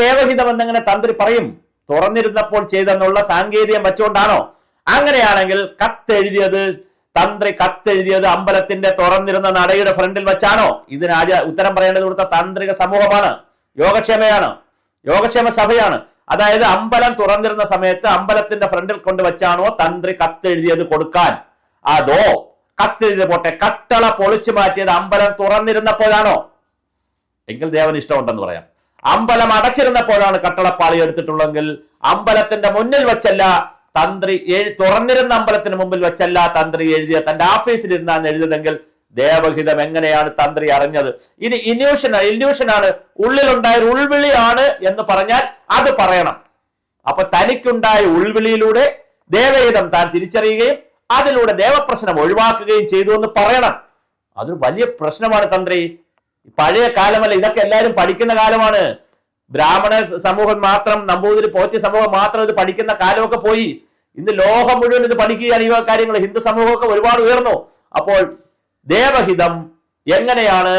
ദേവഹിതം എന്നെങ്ങനെ തന്ത്രി പറയും? തുറന്നിരുന്നപ്പോൾ ചെയ്തെന്നുള്ള സാങ്കേതികം വെച്ചുകൊണ്ടാണോ? അങ്ങനെയാണെങ്കിൽ തന്ത്രി കത്തെഴുതിയത് അമ്പലത്തിന്റെ തുറന്നിരുന്ന നടയുടെ ഫ്രണ്ടിൽ വെച്ചാണോ? ഇതിന് ഉത്തരം പറയേണ്ടത് ഇവിടുത്തെ താന്ത്രിക സമൂഹമാണ്, യോഗക്ഷേമ സഭയാണ്. അതായത് അമ്പലം തുറന്നിരുന്ന സമയത്ത് അമ്പലത്തിന്റെ ഫ്രണ്ടിൽ കൊണ്ടുവച്ചാണോ തന്ത്രി കത്തെഴുതിയത് കൊടുക്കാൻ? അതോ കത്തെഴുതിയത് പോട്ടെ, കട്ടള പൊളിച്ചു മാറ്റിയത് അമ്പലം തുറന്നിരുന്നപ്പോഴാണോ? എങ്കിൽ ദേവന് ഇഷ്ടമുണ്ടെന്ന് പറയാം. അമ്പലം അടച്ചിരുന്നപ്പോഴാണ് കട്ടളപ്പാളി എടുത്തിട്ടുള്ളെങ്കിൽ അമ്പലത്തിന്റെ മുന്നിൽ വെച്ചല്ല തന്ത്രി, തുറന്നിരുന്ന അമ്പലത്തിന് മുമ്പിൽ വെച്ചല്ല തന്ത്രി എഴുതിയ, തന്റെ ഓഫീസിൽ ഇരുന്നാണ് എഴുതിയതെങ്കിൽ ദേവഹിതം എങ്ങനെയാണ് തന്ത്രി അറിഞ്ഞത്? ഇനി ഇല്യൂഷനാണ്, ഉള്ളിലുണ്ടായ ഉൾവിളിയാണ് എന്ന് പറഞ്ഞാൽ അത് പറയണം. അപ്പൊ തനിക്കുണ്ടായ ഉൾവിളിയിലൂടെ ദേവഹിതം താൻ തിരിച്ചറിയുകയും അതിലൂടെ ദേവപ്രശ്നം ഒഴിവാക്കുകയും ചെയ്തു എന്ന് പറയണം. അതൊരു വലിയ പ്രശ്നമാണ് തന്ത്രി. പഴയ കാലമല്ല, ഇതൊക്കെ എല്ലാവരും പഠിക്കുന്ന കാലമാണ്. ബ്രാഹ്മണ സമൂഹം മാത്രം, നമ്പൂതിരി പോറ്റി സമൂഹം മാത്രം ഇത് പഠിക്കുന്ന കാലമൊക്കെ പോയി. ഇന്ന് ലോകം മുഴുവൻ ഇത് പഠിക്കുകയാണ് ഈ കാര്യങ്ങൾ. ഹിന്ദു സമൂഹമൊക്കെ ഒരുപാട് ഉയർന്നു. അപ്പോൾ ദേവഹിതം എങ്ങനെയാണ്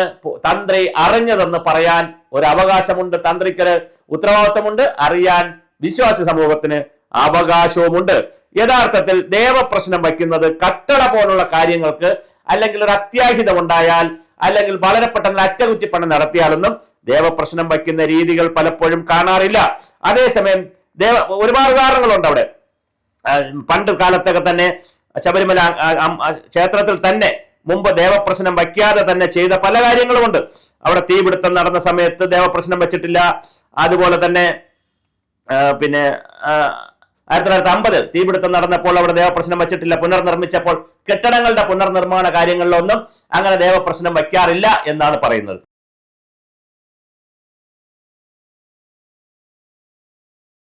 തന്ത്രി അറിഞ്ഞതെന്ന് പറയാൻ ഒരു അവകാശമുണ്ട്, തന്ത്രിക്ക് ഉത്തരവാദിത്വമുണ്ട്, അറിയാൻ വിശ്വാസി സമൂഹത്തിന് അവകാശവുമുണ്ട്. യഥാർത്ഥത്തിൽ ദേവപ്രശ്നം വയ്ക്കുന്നത് കട്ടള പോലുള്ള കാര്യങ്ങൾക്ക്, അല്ലെങ്കിൽ ഒരു അത്യാഹിതം ഉണ്ടായാൽ, അല്ലെങ്കിൽ വളരെ പെട്ടെന്ന് അറ്റകുറ്റിപ്പണി നടത്തിയാലൊന്നും ദേവപ്രശ്നം വയ്ക്കുന്ന രീതികൾ പലപ്പോഴും കാണാറില്ല. അതേസമയം ഒരുപാട് ഉദാഹരണങ്ങളുണ്ട് അവിടെ. പണ്ട് കാലത്തൊക്കെ തന്നെ ശബരിമല ക്ഷേത്രത്തിൽ തന്നെ മുമ്പ് ദേവപ്രശ്നം വയ്ക്കാതെ തന്നെ ചെയ്ത പല കാര്യങ്ങളുമുണ്ട്. അവിടെ തീപിടുത്തം നടന്ന സമയത്ത് ദേവപ്രശ്നം വെച്ചിട്ടില്ല. അതുപോലെ തന്നെ 1950 തീപിടുത്തം നടന്നപ്പോൾ അവിടെ ദേവപ്രശ്നം വെച്ചിട്ടില്ല. പുനർനിർമ്മിച്ചപ്പോൾ കെട്ടിടങ്ങളുടെ പുനർനിർമ്മാണ കാര്യങ്ങളിലൊന്നും അങ്ങനെ ദേവപ്രശ്നം വയ്ക്കാറില്ല എന്നാണ് പറയുന്നത്.